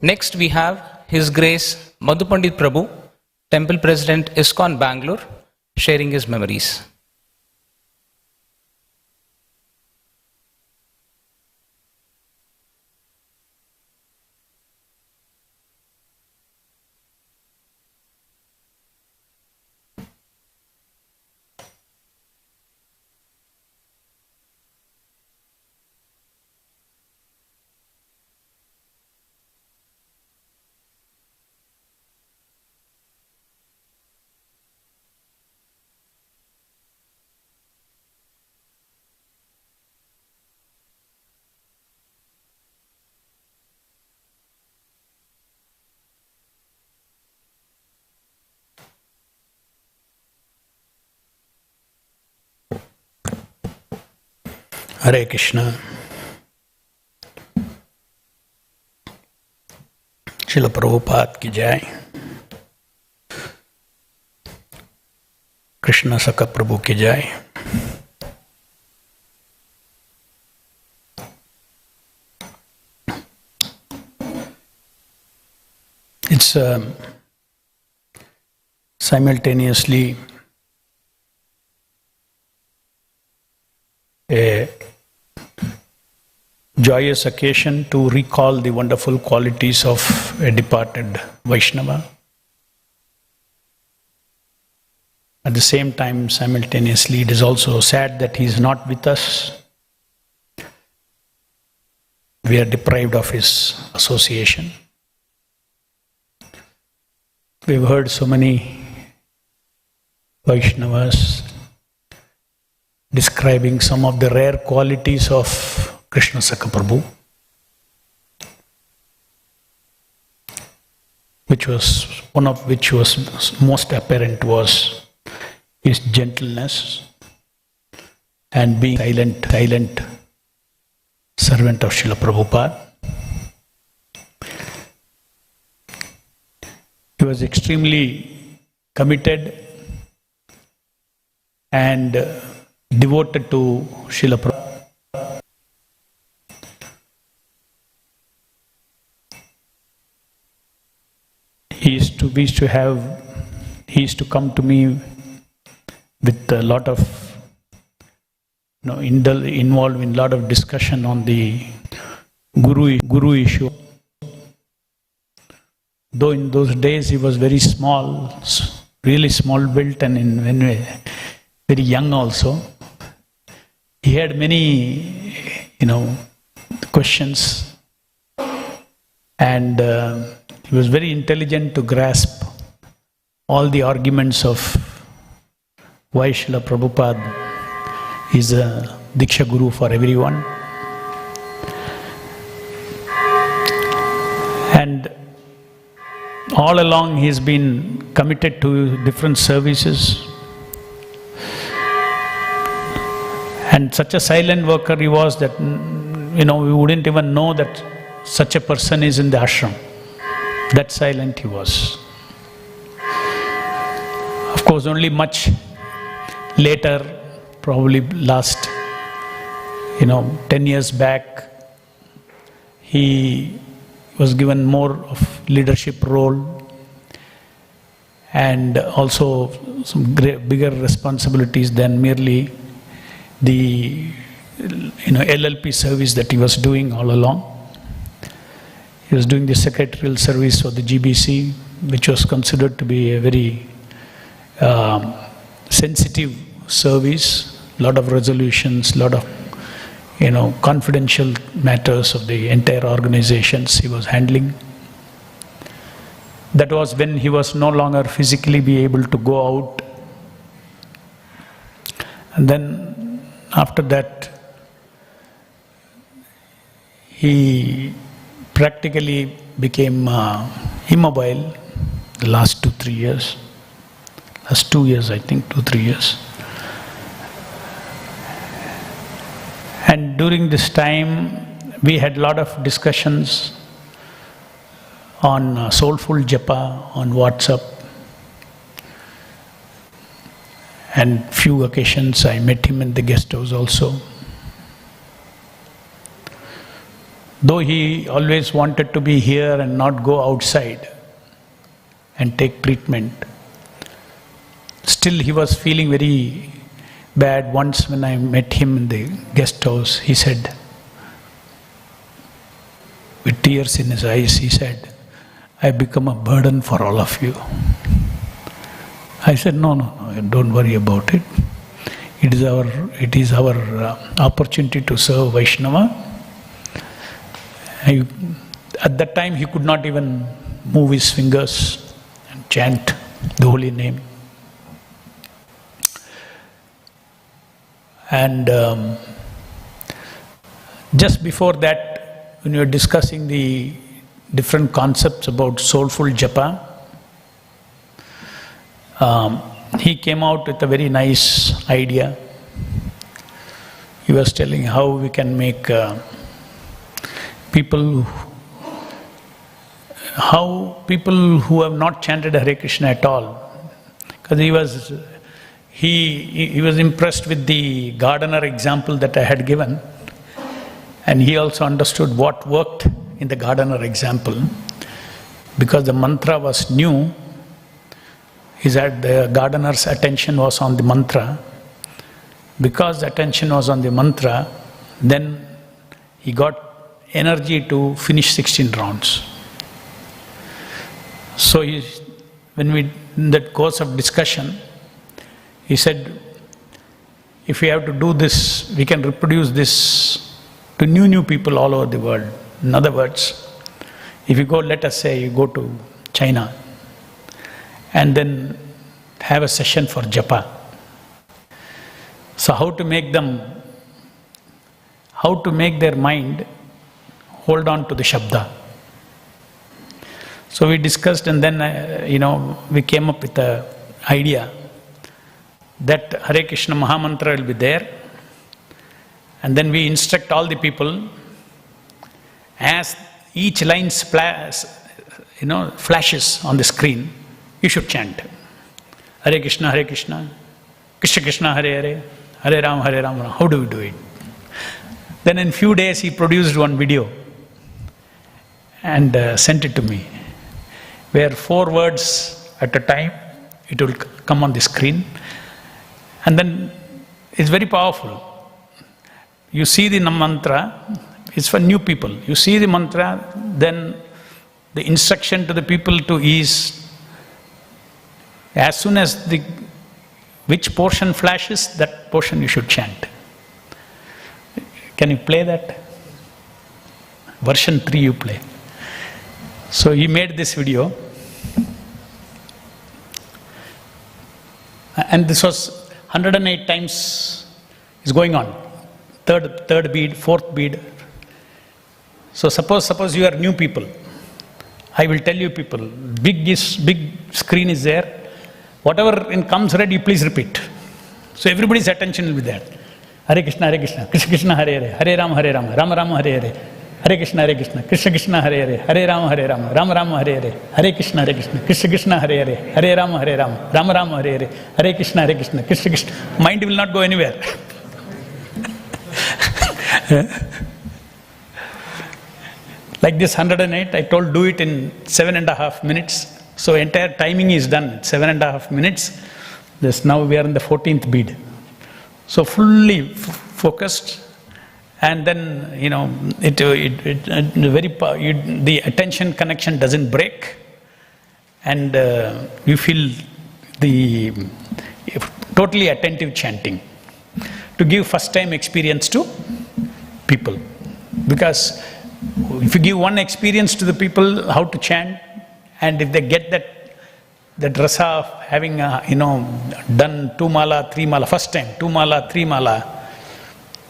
Next we have His Grace MadhuPandit Prabhu, Temple President ISKCON Bangalore, sharing his memories. Hare Krishna. Srila Prabhupada ki jai. Krishna Sakha Prabhu ki jai. It's simultaneously a joyous occasion to recall the wonderful qualities of a departed Vaishnava. At the same time, simultaneously, it is also sad that he is not with us. We are deprived of his association. We've heard so many Vaishnavas describing some of the rare qualities of Krishna Sakha Prabhu, one of which was most apparent was his gentleness and being silent servant of Srila Prabhupada. He was extremely committed and devoted to Srila Prabhupada. He used to come to me with a lot of, involved in a lot of discussion on the Guru issue. Though in those days he was very small, really small built, and very young also. He had many, questions, and he was very intelligent to grasp all the arguments of why Srila Prabhupada is a Diksha Guru for everyone. And all along he has been committed to different services. And such a silent worker he was that, we wouldn't even know that such a person is in the ashram. That silent he was. Of course, only much later, probably last, 10 years back, he was given more of leadership role and also some bigger responsibilities than merely the LLP service that he was doing all along. He was doing the secretarial service for the GBC, which was considered to be a very sensitive service, lot of resolutions, lot of confidential matters of the entire organizations he was handling. That was when he was no longer physically be able to go out. And then after that, he practically became immobile the last 2-3 years. Last 2 years, I think, 2-3 years. And during this time, we had a lot of discussions on Soulful Japa, on WhatsApp. And few occasions I met him in the guest house also. though he always wanted to be here and not go outside and take treatment, still he was feeling very bad. Once when I met him in the guest house, he said, with tears in his eyes, he said, "I become a burden for all of you." I said, no, don't worry about it. It is our opportunity to serve Vaishnava. At that time, he could not even move his fingers and chant the holy name. And just before that, when we were discussing the different concepts about soulful japa, he came out with a very nice idea. He was telling how we can make people who have not chanted Hare Krishna at all, because he was impressed with the gardener example that I had given, and he also understood what worked in the gardener example. Because the mantra was new, the gardener's attention was on the mantra. Because the attention was on the mantra, then he got energy to finish 16 rounds. So in that course of discussion, he said, if we have to do this, we can reproduce this to new people all over the world. In other words, if you go, let us say you go to China and then have a session for japa. So how to make their mind hold on to the Shabda. So we discussed, and then we came up with an idea that Hare Krishna Mahamantra will be there, and then we instruct all the people, as each line flashes on the screen, you should chant Hare Krishna, Krishna Krishna, Hare Hare, Hare Ram, Hare Ram. How do we do it? Then in few days he produced one video and sent it to me, where 4 words at a time, it will come on the screen. And then it's very powerful. You see the mantra, it's for new people. You see the mantra, then the instruction to the people is, as soon as which portion flashes, that portion you should chant. Can you play that? Version 3 you play. So he made this video. And this was 108 times is going on. Third bead, fourth bead. So suppose you are new people. I will tell you people, big screen is there. Whatever comes ready, please repeat. So everybody's attention will be there. Hare Krishna, Krishna Krishna, Hare Hare, Hare Ram, Ram Ram, Hare Hare, Hare Krishna, Krishna Krishna, Hare Hare, Hare Ram, Ram Ram, Hare Hare, Hare Krishna, Krishna Hare Hare, Hare Ram, Ram Ram, Hare Hare, Hare Krishna, Krishna. Mind will not go anywhere. Like this 108, I told do it in 7.5 minutes. So entire timing is done, 7.5 minutes. Now we are in the 14th bead. So fully focused, and then the attention connection doesn't break, and you feel the totally attentive chanting to give first time experience to people. Because if you give one experience to the people how to chant, and if they get that rasa of having done 2 mala, 3 mala, first time 2 mala, 3 mala,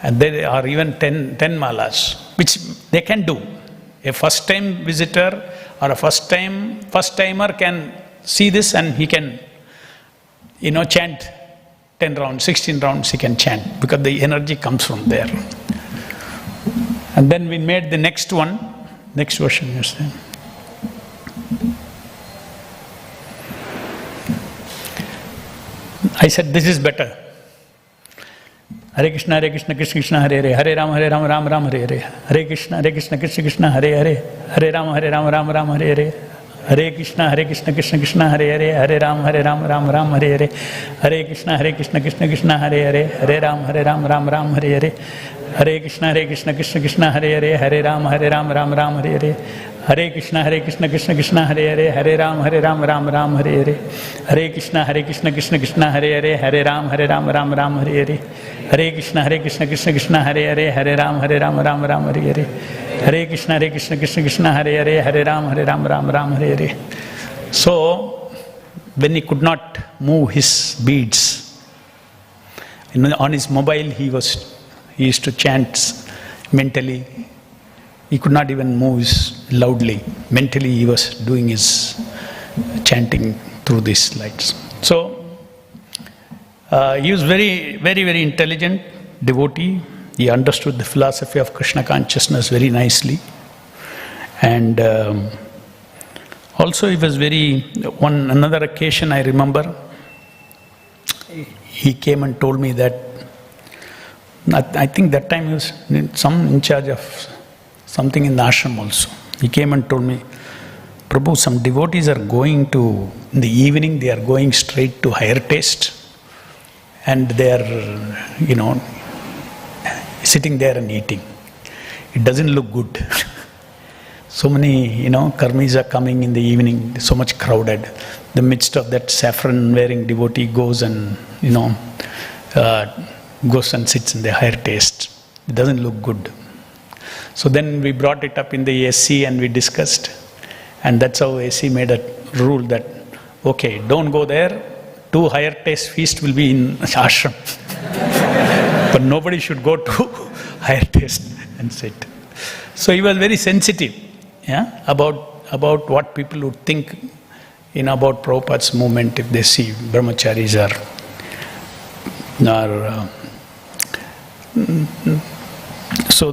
and they are even 10 malas, which they can do. A first time visitor or a first timer can see this, and he can chant 10 rounds, 16 rounds he can chant, because the energy comes from there. And then we made the next version, yes. I said, this is better. Hare Krishna, Krishna Krishna, Hare Hare, Hare Ram, Ram Ram, Hare Hare, Hare Krishna, Krishna Krishna, Hare Hare, Hare Ram, Ram Ram, Hare Hare, Hare Krishna, Krishna Krishna, Hare Hare, Hare Ram, Ram Ram, Hare Hare, Hare Krishna, Krishna Krishna, Hare Hare, Hare Ram, Ram Ram, Hare Hare, Hare Krishna, Krishna Krishna, Hare Hare, Hare Ram, Ram Ram, Hare Hare, Hare Krishna, Krishna Krishna, Hare Hare, Hare Ram, Ram Ram, Hare Hare, Hare Krishna, Krishna Krishna, Hare Hare, Hare Ram, Ram, Hare Hare, Hare Krishna, Krishna, Hare Hare, Hare Ram, Ram, Hare Hare, Hare Krishna, Krishna, Hare Hare, Hare Ram, Ram, Hare Hare. So, when he could not move his beads, on his mobile he used to chant mentally. He could not even move loudly. Mentally he was doing his chanting through these lights. So, he was very intelligent devotee. He understood the philosophy of Krishna consciousness very nicely. And also he was on another occasion I remember, he came and told me that, I think that time he was in charge of something in the ashram also. He came and told me, Prabhu, some devotees are going to, in the evening they are going straight to higher taste, and they are, sitting there and eating. It doesn't look good. So many, karmis are coming in the evening, so much crowded. The midst of that saffron wearing devotee goes and, goes and sits in the higher taste. It doesn't look good. So then we brought it up in the SC and we discussed. And that's how SC made a rule that, okay, don't go there. 2 higher taste feast will be in ashram. But nobody should go to higher taste and sit. So he was very sensitive, about what people would think, about Prabhupada's movement if they see brahmacharis so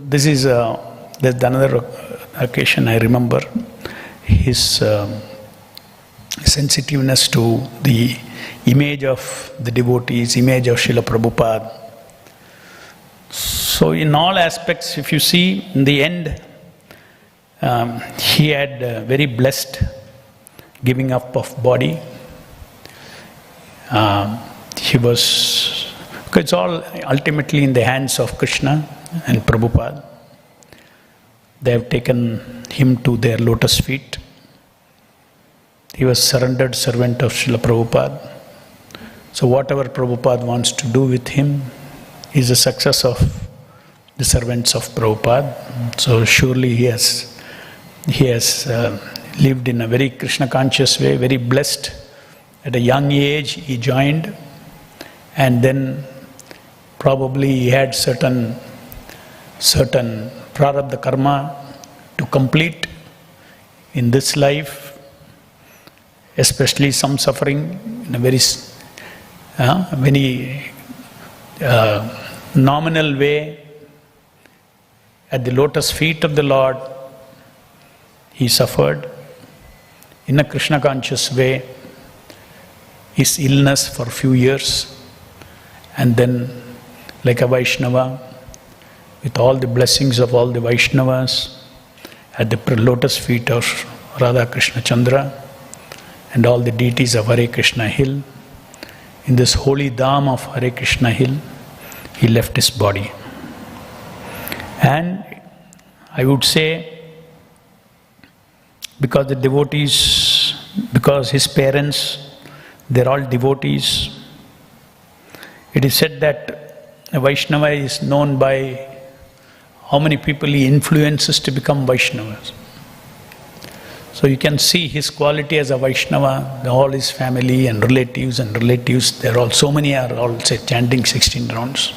this is there's another occasion I remember, his sensitiveness to the image of the devotees, image of Srila Prabhupada. So in all aspects, if you see, in the end, he had very blessed giving up of body. It's all ultimately in the hands of Krishna and Prabhupada. They have taken him to their lotus feet. He was surrendered servant of Srila Prabhupada. So whatever Prabhupada wants to do with him is the success of the servants of Prabhupada. So surely he has lived in a very Krishna conscious way, very blessed. At a young age he joined, and then probably he had certain prarabdha karma to complete in this life, especially some suffering in a very nominal way. At the lotus feet of the Lord, he suffered in a Krishna conscious way his illness for a few years, and then like a Vaishnava, with all the blessings of all the Vaishnavas, at the lotus feet of Radha Krishna Chandra and all the deities of Hare Krishna Hill, in this holy dham of Hare Krishna Hill, he left his body. And I would say, because the devotees, because his parents, they're all devotees, it is said that a Vaishnava is known by how many people he influences to become Vaishnavas. So you can see his quality as a Vaishnava, all his family and relatives, they're all, so many are all chanting 16 rounds.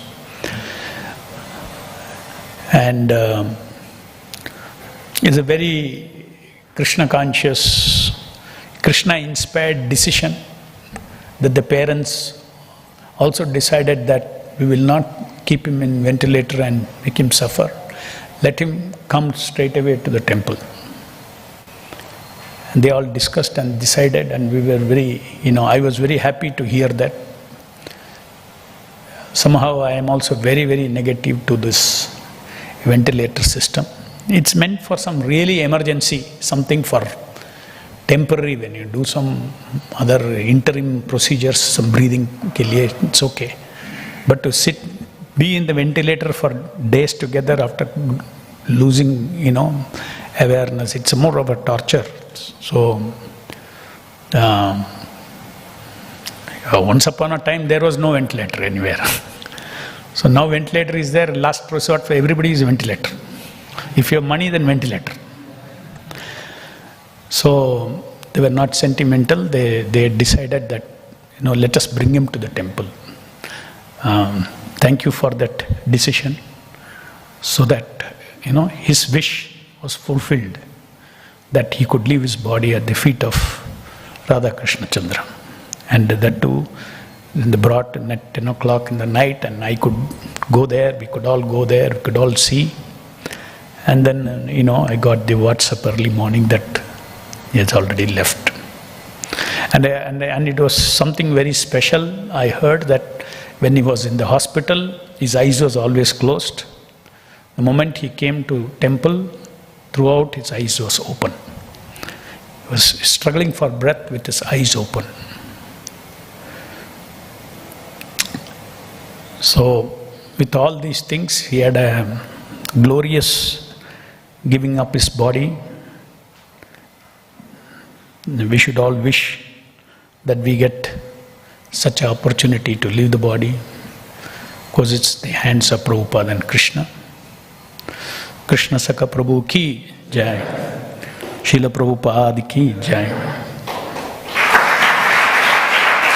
And it's a very Krishna conscious, Krishna inspired decision that the parents also decided that we will not keep him in ventilator and make him suffer. Let him come straight away to the temple. And they all discussed and decided, and we were I was very happy to hear that. somehow I am also very, very negative to this ventilator system. It's meant for some really emergency, something for temporary, when you do some other interim procedures, some breathing ke liye, it's okay. But to be in the ventilator for days together after losing, awareness, it's more of a torture. So, once upon a time there was no ventilator anywhere. So now ventilator is there, last resort for everybody is a ventilator. If you have money, then ventilator. So they were not sentimental, they decided that, let us bring him to the temple. Thank you for that decision, so that, his wish was fulfilled, that he could leave his body at the feet of Radha Krishna Chandra. And that too, they brought at 10 o'clock in the night, and I could go there, we could all go there, we could all see. And then, I got the WhatsApp early morning that he has already left. And it was something very special. I heard that when he was in the hospital, his eyes was always closed. The moment he came to temple, throughout his eyes was open. He was struggling for breath with his eyes open. So, with all these things, he had a glorious giving up his body. We should all wish that we get such an opportunity to leave the body, because it's the hands of Prabhupada and Krishna. Krishna Sakha Prabhu ki jai. Srila Prabhupada ki jai.